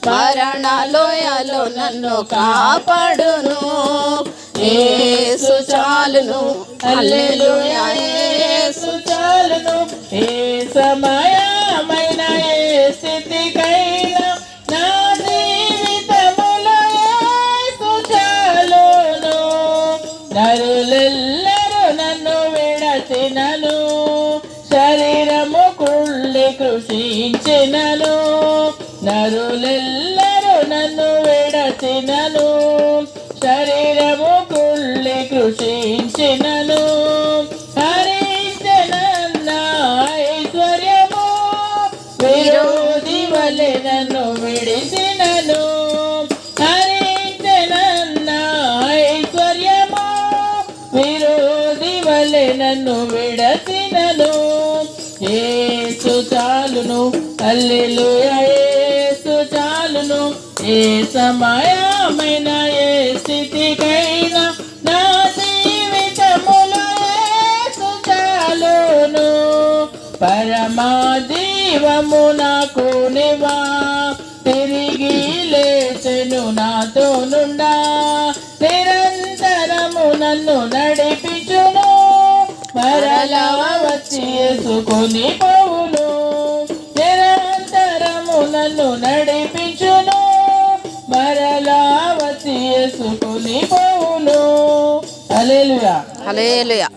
మరణలోయలో నన్ను కాపాడును. యేసు చాలును, హల్లెలూయా యేసు చాలును. ఏ సమయమైన ఏ స్థితికైనా నా జీవితములో యేసు చాలును. నరులెల్లరూ నన్ను విడచినను, శరీరము కుళ్ళి కృషించినను. నరులెల్లరూ నన్ను విడచినను, శరీరము కుళ్ళి కృషించినను. హరించనన్న ఐశ్వర్యము విరోధి వలె నన్ను విడిచినను. హరించనన్న ఐశ్వర్యము విరోధి వలె నన్ను విడచినను. యేసు చాలును, హల్లెలూయా యేసు చాలును. ఏ సమయమైన ఏ స్థితికైనా నా జీవితములో యేసు చాలును. పరమా జీవము నాకు నివా, తిరిగి లేచెను నాతో నుండా. నిరంతరము నన్ను నడిపించును, మరలా వచ్చి యేసుకొని పోవును. నిరంతరము నన్ను నడిపించును, మరలా వచ్చి యేసుకొని పోవును. హల్లెలూయా, హల్లెలూయా.